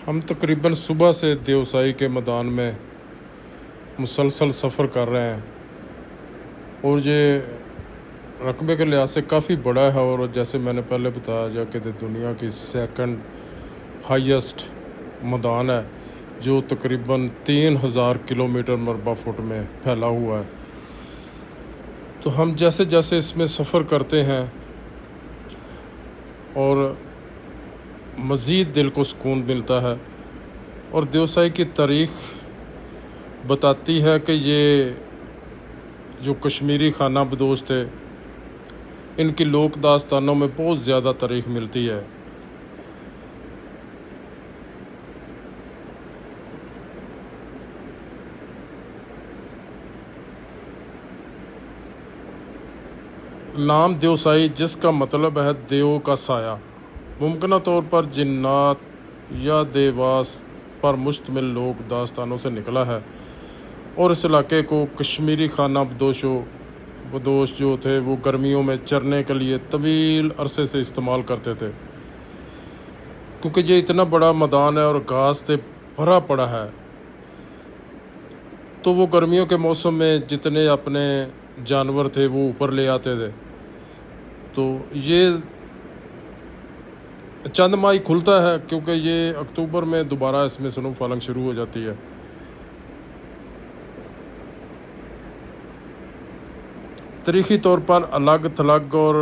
हम तकरीबन सुबह से देवसाई के मैदान में मुसलसल सफ़र कर रहे हैं और ये रकबे के लिहाज से काफ़ी बड़ा है और जैसे मैंने पहले बताया जा कि दुनिया की सेकंड हाईएस्ट मैदान है जो तकरीबन 3000 किलोमीटर मरबा फुट में फैला हुआ है। तो हम जैसे जैसे इसमें सफ़र करते हैं और मज़ीद दिल को सुकून मिलता है। और देवसाई की तारीख़ बताती है कि ये जो कश्मीरी खाना बदोश थे, इनकी लोक दास्तानों में बहुत ज़्यादा तारीख़ मिलती है। नाम देवसाई जिसका मतलब है देव का साया, मुमकिन तौर पर जिन्नात या देवास पर मुश्तमिल लोक दास्तानों से निकला है और इस इलाके को कश्मीरी खाना बदोश जो थे वो गर्मियों में चरने के लिए तवील अरसे से इस्तेमाल करते थे। क्योंकि ये इतना बड़ा मैदान है और घास से भरा पड़ा है, तो वो गर्मियों के मौसम में जितने अपने जानवर थे वो ऊपर ले आते थे। तो ये चंद माह ही खुलता है क्योंकि ये अक्टूबर में दोबारा इसमें स्नो फॉलिंग शुरू हो जाती है। तारीखी तौर पर अलग थलग और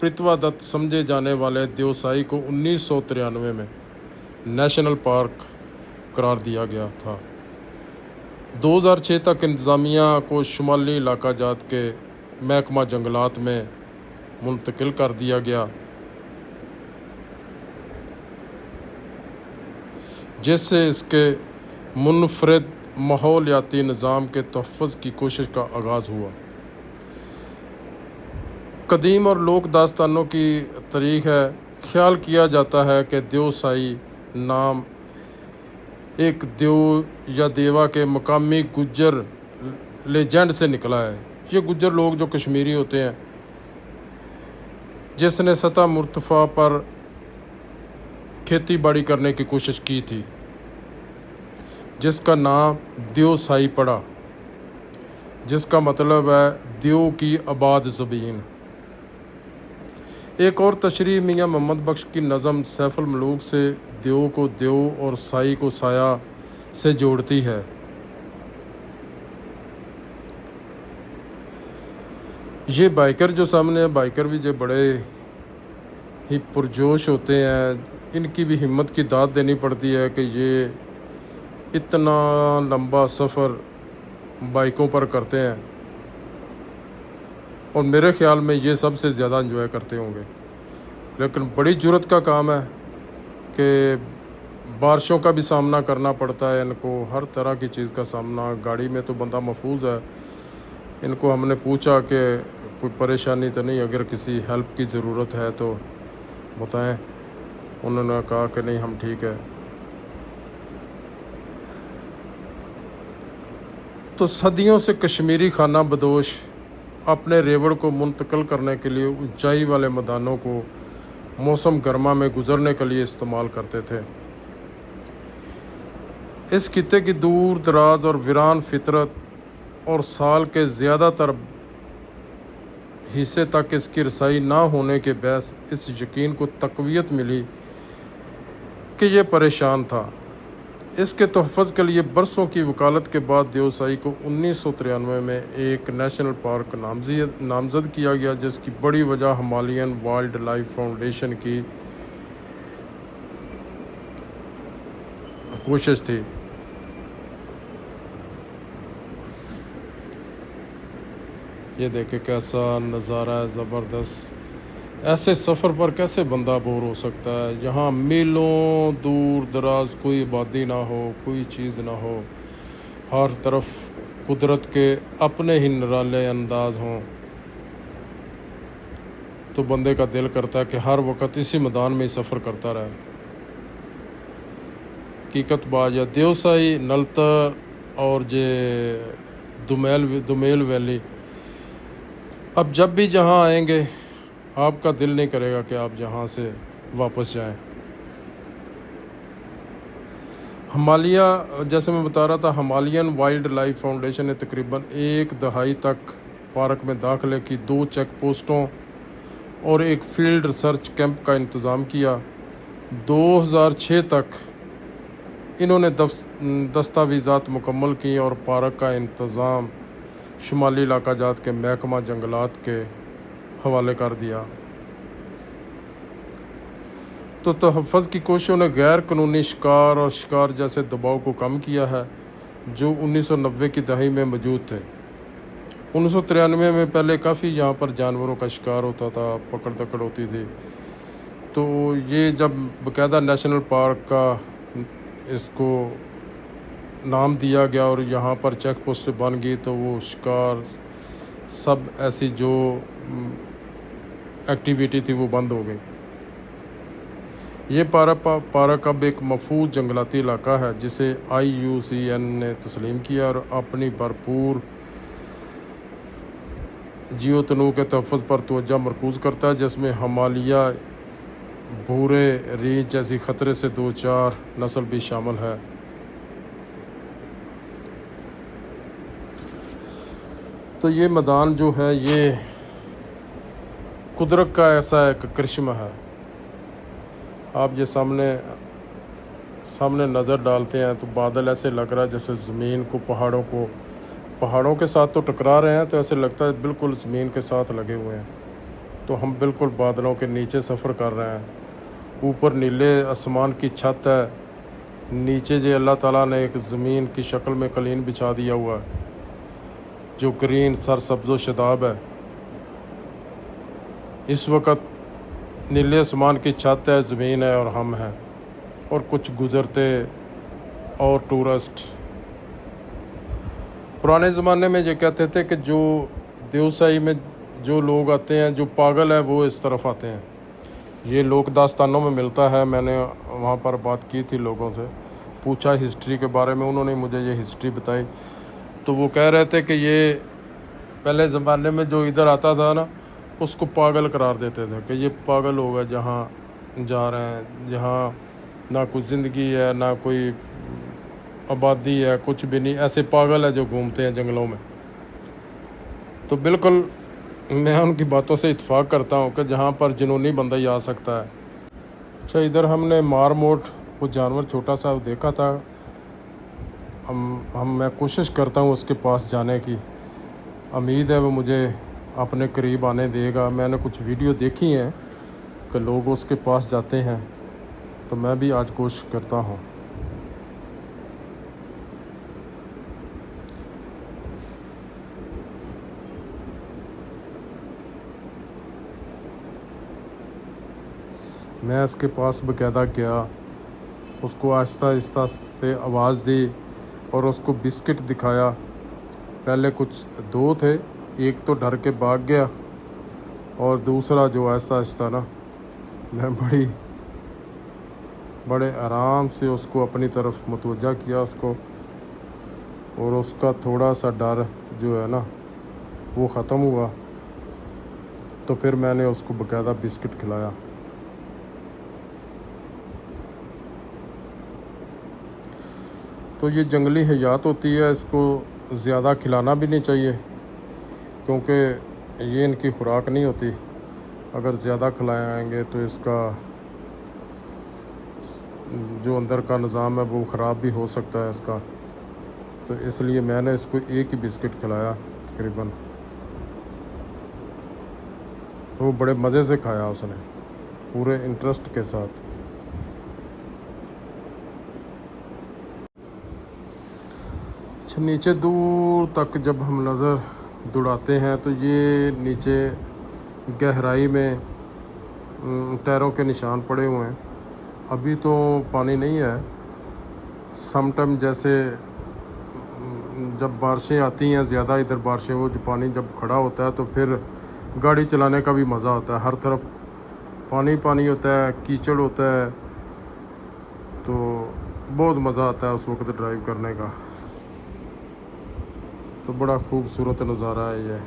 पृथ्वादत्त समझे जाने वाले देवसाई को 1993 में नेशनल पार्क करार दिया गया था। 2006 तक इंतज़ामिया को शुमाली इलाका जात के महकमा जंगलात में मुंतकिल कर दिया गया, जिससे इसके मुनफरद माहौलियाती निज़ाम के तहफ़्फ़ुज़ की कोशिश का आगाज़ हुआ। कदीम और लोक दास्तानों की तारीख़ है। ख्याल किया जाता है कि देवसाई नाम एक देव या देवा के मकामी गुज्जर लेजेंड से निकला है। ये गुज्जर लोग जो कश्मीरी होते हैं, जिसने सतह मुर्तफ़ा पर खेती बाड़ी करने की कोशिश की थी, जिसका नाम देवसाई पड़ा, जिसका मतलब है देव की आबाद ज़मीन। एक और तशरीह मियाँ मोहम्मद बख्श की नज़म सैफुल मलूक से देव को देव और साई को साया से जोड़ती है। ये बाइकर जो सामने है, बाइकर भी जो बड़े ही पुरजोश होते हैं। इनकी भी हिम्मत की दाद देनी पड़ती है कि ये इतना लंबा सफ़र बाइकों पर करते हैं और मेरे ख़्याल में ये सबसे ज़्यादा एंजॉय करते होंगे। लेकिन बड़ी जुर्रत का काम है कि बारिशों का भी सामना करना पड़ता है इनको, हर तरह की चीज़ का सामना। गाड़ी में तो बंदा महफूज है। इनको हमने पूछा कि कोई परेशानी तो नहीं, अगर किसी हेल्प की ज़रूरत है तो बताएं। उन्होंने कहा कि नहीं, हम ठीक है। तो सदियों से कश्मीरी खाना बदोश अपने रेवड़ को मुंतकिल करने के लिए ऊंचाई वाले मैदानों को मौसम गर्मा में गुजरने के लिए इस्तेमाल करते थे। इस खित्ते की दूर दराज और वीरान फितरत और साल के ज़्यादातर हिस्से तक इसकी रसाई ना होने के बहस इस यकीन को तक़वियत मिली कि ये परेशान था। इसके तहफ़्फ़ुज़ के लिए बरसों की वकालत के बाद देवसाई को 1993 में एक नेशनल पार्क नामज़द किया गया, जिसकी बड़ी वजह हिमालयन वाइल्ड लाइफ फाउंडेशन की कोशिश थी। ये देखे कैसा नज़ारा है, ज़बरदस्त। ऐसे सफ़र पर कैसे बंदा बोर हो सकता है, जहाँ मीलों दूर दराज कोई आबादी ना हो, कोई चीज़ ना हो, हर तरफ कुदरत के अपने ही निराले अंदाज हों। तो बंदे का दिल करता है कि हर वक्त इसी मैदान में ही सफ़र करता रहे। हकीकत बात या देवसाई, नलतर और जे दुमेल वैली, अब जब भी जहाँ आएंगे आपका दिल नहीं करेगा कि आप जहाँ से वापस जाएं। हिमालय, जैसे मैं बता रहा था, हिमालयन वाइल्ड लाइफ फाउंडेशन ने तकरीबन 1 दहाई तक पार्क में दाखिले की 2 चेक पोस्टों और एक फील्ड रिसर्च कैंप का इंतज़ाम किया। 2006 तक इन्होंने दस्तावेज़ात मुकम्मल की और पार्क का इंतज़ाम शुमाली इलाका जात के महकमा जंगलात के हवाले कर दिया। तो तहफ़्फ़ुज़ की कोशिशों ने गैर कानूनी शिकार और शिकार जैसे दबाव को कम किया है जो 1990 की दहाई में मौजूद थे। 1993 में पहले काफ़ी यहाँ पर जानवरों का शिकार होता था, पकड़ दकड़ होती थी। तो ये जब बाकायदा नेशनल पार्क का इसको नाम दिया गया और यहाँ पर चेक पोस्ट बन गई, तो वो शिकार सब ऐसी जो एक्टिविटी थी वो बंद हो गई। ये पार्क अब एक महफूज जंगलाती इलाका है जिसे IUCN ने तस्लीम किया और अपनी भरपूर जियो तनू के तहफ़्फ़ुज़ पर तवज्जो मरकूज़ करता है, जिसमें हिमालय भूरे रीछ जैसी ख़तरे से 2-4 नस्ल भी शामिल है। तो ये मैदान जो है ये कुदरत का ऐसा एक करिश्मा है। आप ये सामने नज़र डालते हैं तो बादल ऐसे लग रहा है जैसे ज़मीन को पहाड़ों के साथ तो टकरा रहे हैं, तो ऐसे लगता है बिल्कुल ज़मीन के साथ लगे हुए हैं। तो हम बिल्कुल बादलों के नीचे सफ़र कर रहे हैं। ऊपर नीले आसमान की छत है, नीचे जो अल्लाह ताला ने एक ज़मीन की शक्ल में कलीन बिछा दिया हुआ है जो ग्रीन सरसब्ज़ शदाब है। इस वक्त नीले आसमान की छत है, ज़मीन है और हम हैं और कुछ गुज़रते और टूरिस्ट। पुराने ज़माने में ये कहते थे कि जो देवसाई में जो लोग आते हैं, जो पागल हैं, वो इस तरफ आते हैं। ये लोक दास्तानों में मिलता है। मैंने वहाँ पर बात की थी, लोगों से पूछा हिस्ट्री के बारे में, उन्होंने मुझे ये हिस्ट्री बताई। तो वो कह रहे थे कि ये पहले ज़माने में जो इधर आता था ना, उसको पागल करार देते थे कि ये पागल होगा जहाँ जा रहे हैं, जहाँ ना कोई ज़िंदगी है, ना कोई आबादी है, कुछ भी नहीं, ऐसे पागल है जो घूमते हैं जंगलों में। तो बिल्कुल मैं उनकी बातों से इत्तेफाक करता हूँ कि जहाँ पर जुनूनी बंदा ही आ सकता है। अच्छा, इधर हमने मारमोट वो जानवर छोटा सा देखा था। मैं कोशिश करता हूँ उसके पास जाने की, उम्मीद है वो मुझे अपने करीब आने देगा। मैंने कुछ वीडियो देखी हैं कि लोग उसके पास जाते हैं, तो मैं भी आज कोशिश करता हूँ। मैं इसके पास बाकायदा गया, उसको आहिस्ता आहिस्ता से आवाज़ दी और उसको बिस्किट दिखाया। पहले कुछ 2 थे, एक तो डर के भाग गया और दूसरा जो आहिस्ता आहिस्ता ना, मैं बड़े आराम से उसको अपनी तरफ मुतवज्जा किया उसको, और उसका थोड़ा सा डर जो है ना वो ख़त्म हुआ। तो फिर मैंने उसको बाकायदा बिस्किट खिलाया। तो ये जंगली हयात होती है, इसको ज़्यादा खिलाना भी नहीं चाहिए क्योंकि ये इनकी खुराक नहीं होती। अगर ज़्यादा खिलाएंगे तो इसका जो अंदर का निज़ाम है वो ख़राब भी हो सकता है इसका। तो इसलिए मैंने इसको एक ही बिस्किट खिलाया तकरीबन। तो वो बड़े मज़े से खाया उसने, पूरे इंटरेस्ट के साथ। अच्छा, नीचे दूर तक जब हम नज़र दौड़ाते हैं तो ये नीचे गहराई में तैरों के निशान पड़े हुए हैं। अभी तो पानी नहीं है। समटाइम जैसे जब बारिशें आती हैं ज़्यादा, इधर बारिशें, वो जो पानी जब खड़ा होता है तो फिर गाड़ी चलाने का भी मज़ा आता है। हर तरफ पानी पानी होता है, कीचड़ होता है, तो बहुत मज़ा आता है उस वक्त ड्राइव करने का। तो बड़ा खूबसूरत नज़ारा है ये।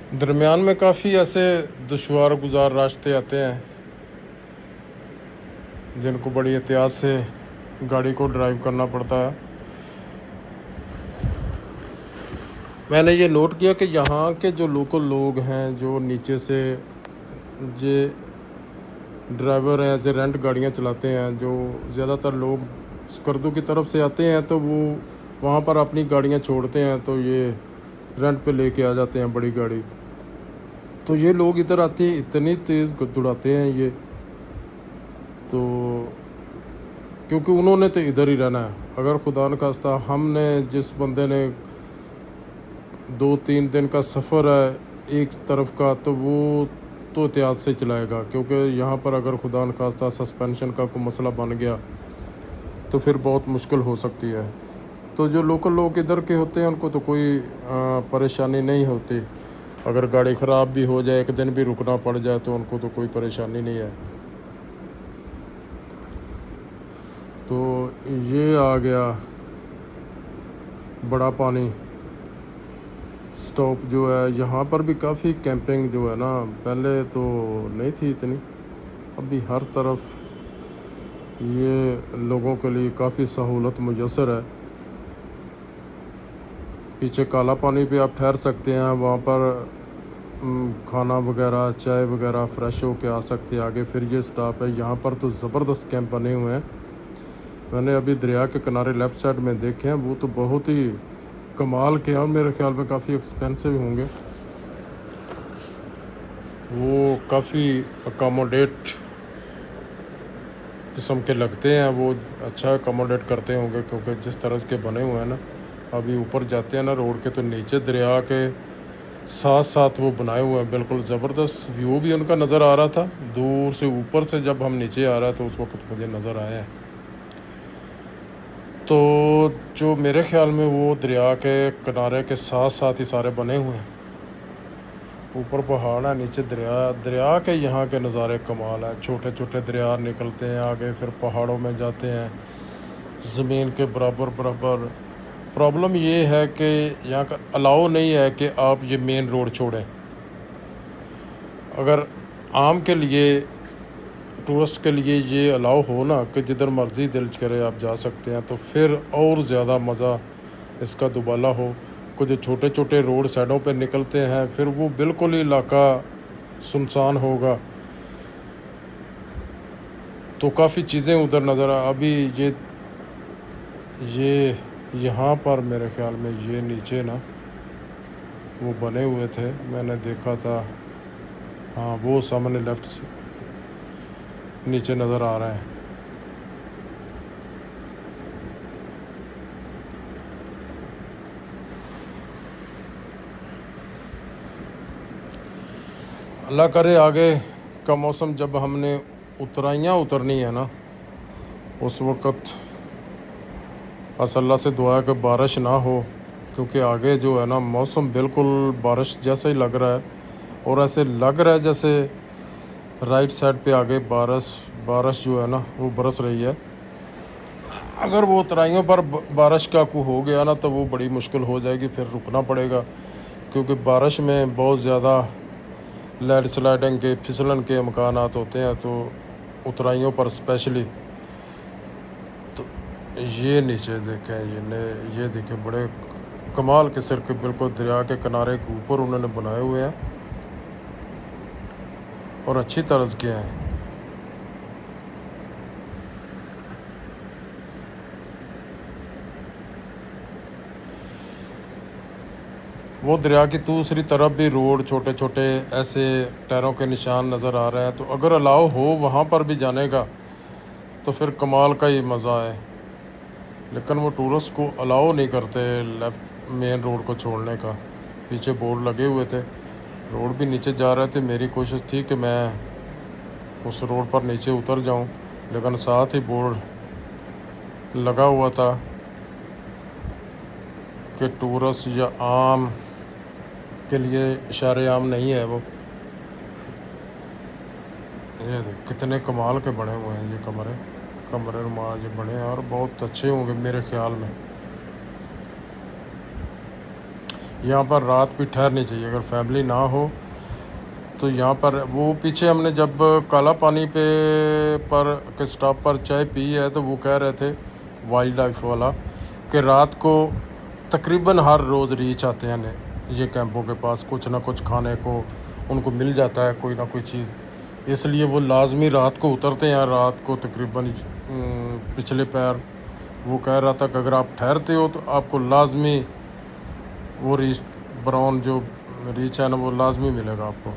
दरमियान में काफ़ी ऐसे दुश्वार गुजार रास्ते आते हैं जिनको बड़ी एहतियात से गाड़ी को ड्राइव करना पड़ता है। मैंने ये नोट किया कि यहाँ के जो लोकल लोग हैं, जो नीचे से ये ड्राइवर हैं, ऐसे रेंट गाड़ियाँ चलाते हैं, जो ज़्यादातर लोग स्कर्दू की तरफ से आते हैं तो वो वहाँ पर अपनी गाड़ियाँ छोड़ते हैं, तो ये रेंट पे लेके आ जाते हैं बड़ी गाड़ी। तो ये लोग इधर आते हैं, इतनी तेज़ दौड़ाते हैं ये, तो क्योंकि उन्होंने तो इधर ही रहना है। अगर खुदा न खास्ता हमने जिस बंदे ने 2-3 दिन का सफ़र है एक तरफ का, तो वो तो एहतियात से चलाएगा, क्योंकि यहाँ पर अगर खुदा न खास्ता सस्पेंशन का कोई मसला बन गया तो फिर बहुत मुश्किल हो सकती है। तो जो लोकल लोग इधर के होते हैं उनको तो कोई परेशानी नहीं होती। अगर गाड़ी ख़राब भी हो जाए, एक दिन भी रुकना पड़ जाए, तो उनको तो कोई परेशानी नहीं है। तो ये आ गया बड़ा पानी स्टॉप जो है। यहाँ पर भी काफ़ी कैंपिंग जो है ना, पहले तो नहीं थी इतनी, अभी हर तरफ ये लोगों के लिए काफ़ी सहूलत मुयस्सर है। पीछे काला पानी पे आप ठहर सकते हैं, वहाँ पर खाना वगैरह, चाय वगैरह फ्रेश हो के आ सकते हैं। आगे फिर ये स्टॉप है। यहाँ पर तो ज़बरदस्त कैंप बने हुए हैं। मैंने अभी दरिया के किनारे लेफ़्ट साइड में देखे हैं, वो तो बहुत ही कमाल के, और मेरे ख्याल में काफ़ी एक्सपेंसिव होंगे। वो काफ़ी अकोमोडेट किस्म के लगते हैं, वो अच्छा अकोमोडेट करते होंगे, क्योंकि जिस तरह के बने हुए हैं ना, अभी ऊपर जाते हैं ना रोड के, तो नीचे दरिया के साथ साथ वो बनाए हुए हैं। बिल्कुल ज़बरदस्त व्यू भी उनका नज़र आ रहा था दूर से। ऊपर से जब हम नीचे आ रहे हैं तो उस वक्त मुझे नज़र आया है। तो जो मेरे ख्याल में वो दरिया के किनारे के साथ साथ ही सारे बने हुए हैं। ऊपर पहाड़ है, नीचे दरिया के यहाँ के नज़ारे कमाल है। छोटे छोटे दरिया निकलते हैं आगे, फिर पहाड़ों में जाते हैं ज़मीन के बराबर। प्रॉब्लम ये है कि यहाँ का अलाउ नहीं है कि आप ये मेन रोड छोड़ें। अगर आम के लिए, टूरिस्ट के लिए ये अलाउ हो ना कि जिधर मर्ज़ी दिल करे आप जा सकते हैं, तो फिर और ज़्यादा मज़ा इसका दुबाला हो। कुछ छोटे छोटे रोड साइडों पे निकलते हैं, फिर वो बिल्कुल ही इलाका सुनसान होगा, तो काफ़ी चीज़ें उधर नज़र अभी ये यहाँ पर मेरे ख्याल में ये नीचे ना वो बने हुए थे, मैंने देखा था। हाँ, वो सामने लेफ़्ट से नीचे नज़र आ रहे हैं। अल्लाह करे आगे का मौसम जब हमने उतराइयाँ उतरनी है ना, उस वक़्त बस अल्लाह से दुआ है कि बारिश ना हो, क्योंकि आगे जो है ना मौसम बिल्कुल बारिश जैसा ही लग रहा है, और ऐसे लग रहा है जैसे राइट साइड पे आगे बारिश जो है ना वो बरस रही है। अगर वो उतराइयों पर बारिश का को हो गया ना, तो वो बड़ी मुश्किल हो जाएगी, फिर रुकना पड़ेगा, क्योंकि बारिश में बहुत ज़्यादा लैंड स्लाइडिंग के, फिसलन के इम्कानात होते हैं, तो उतराइयों पर स्पेशली। तो ये नीचे देखें, ये देखें बड़े कमाल के सिर के बिल्कुल दरिया के किनारे के ऊपर उन्होंने बनाए हुए हैं, और अच्छी तर्ज के हैं। वो दरिया की दूसरी तरफ भी रोड, छोटे छोटे ऐसे टायरों के निशान नज़र आ रहे हैं। तो अगर अलाउ हो वहाँ पर भी जाने का, तो फिर कमाल का ही मज़ा है। लेकिन वो टूरिस्ट को अलाउ नहीं करते लेफ़्ट मेन रोड को छोड़ने का। पीछे बोर्ड लगे हुए थे, रोड भी नीचे जा रहे थे। मेरी कोशिश थी कि मैं उस रोड पर नीचे उतर जाऊं, लेकिन साथ ही बोर्ड लगा हुआ था कि टूरिस्ट या आम के लिए इशारे आम नहीं है। वो ये कितने कमाल के बने हुए हैं ये कमरे रुमाल ये बने हैं, और बहुत अच्छे होंगे मेरे ख्याल में। यहाँ पर रात भी ठहरनी चाहिए। अगर फैमिली ना हो तो यहाँ पर वो पीछे हमने जब काला पानी पे पर के स्टॉप पर चाय पी है तो वो कह रहे थे वाइल्ड लाइफ वाला कि रात को तकरीबन हर रोज़ रीच आते हैं ये कैंपों के पास, कुछ ना कुछ खाने को उनको मिल जाता है, कोई ना कोई चीज़, इसलिए वो लाजमी रात को उतरते हैं। रात को तकरीबन पिछले पैर वो कह रहा था कि अगर आप ठहरते हो तो आपको लाजमी वो रीच ब्राउन जो रीच है ना वो लाजमी मिलेगा आपको,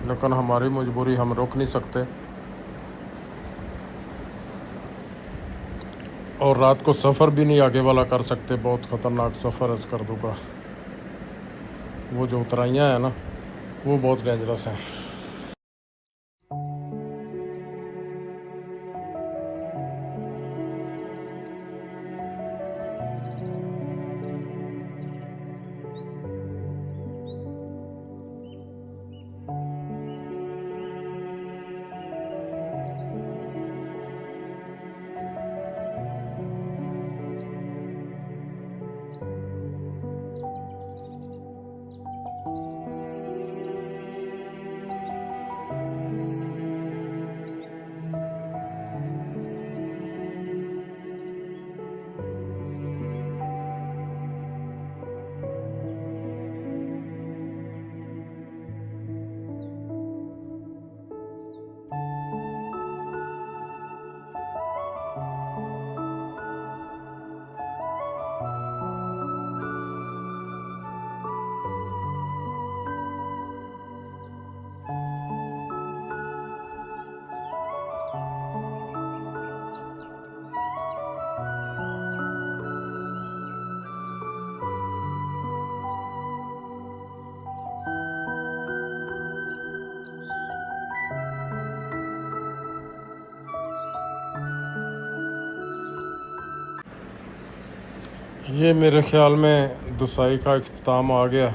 लेकिन हमारी मजबूरी, हम रोक नहीं सकते। और रात को सफ़र भी नहीं आगे वाला कर सकते, बहुत ख़तरनाक सफ़र अर्ज़ कर दूँगा। वो जो उतराइयाँ हैं ना वो बहुत डेंजरस हैं। ये मेरे ख़्याल में दुसाई का इख्तिताम आ गया,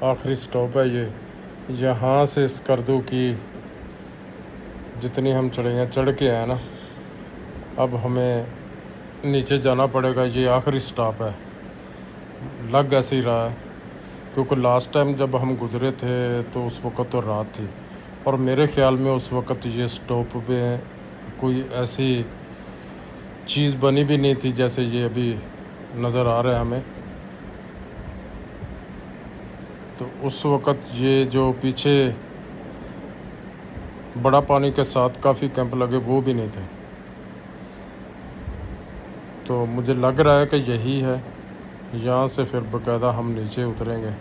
आखिरी स्टॉप है ये। यहाँ से स्कर्दू की जितनी हम चढ़े चढ़ के आए ना, अब हमें नीचे जाना पड़ेगा। ये आखिरी स्टॉप है, लग ऐसे ही रहा है, क्योंकि लास्ट टाइम जब हम गुज़रे थे तो उस वक़्त तो रात थी, और मेरे ख़्याल में उस वक़्त ये स्टॉप पे कोई ऐसी चीज़ बनी भी नहीं थी जैसे ये अभी नज़र आ रहा है हमें। तो उस वक़्त ये जो पीछे बड़ा पानी के साथ काफ़ी कैंप लगे वो भी नहीं थे। तो मुझे लग रहा है कि यही है, यहाँ से फिर बाकायदा हम नीचे उतरेंगे।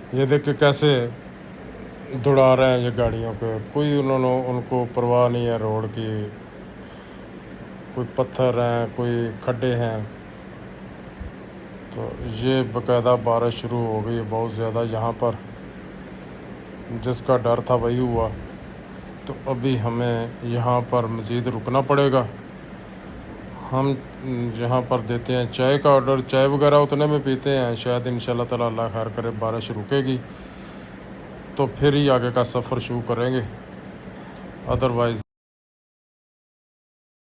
ये देखिए कैसे दौड़ा रहे हैं ये गाड़ियों के, कोई उनको परवाह नहीं है रोड की। कोई पत्थर हैं, कोई खड्डे हैं। तो ये बाकायदा बारिश शुरू हो गई है बहुत ज़्यादा यहाँ पर, जिसका डर था वही हुआ। तो अभी हमें यहाँ पर मज़ीद रुकना पड़ेगा। हम यहाँ पर देते हैं चाय का ऑर्डर, चाय वगैरह उतने में पीते हैं, शायद इंशाल्लाह ताला अल्लाह खैर करे बारिश रुकेगी तो फिर ही आगे का सफ़र शुरू करेंगे, अदरवाइज़